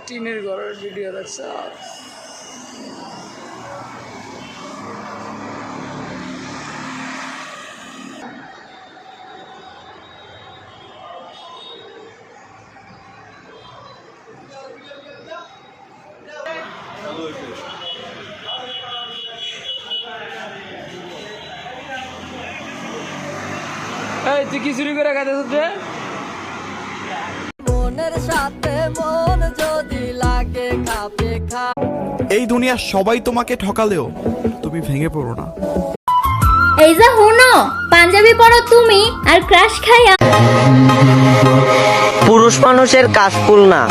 টিনের ঘরের ভিডিও দেখছ? এই তুই কি চুরি করে খাইতেছ রে? মনের সাথে মন যদি লাগে খাপে খা। এই দুনিয়ার সবাই তোমাকে ঠকালেও তুমি ভেঙে পড়ো না। এই যে হুনো, পাঞ্জাবি পরো তুমি আর ক্রাশ খাইয়া। পুরুষ মানুষের কাশফুল না,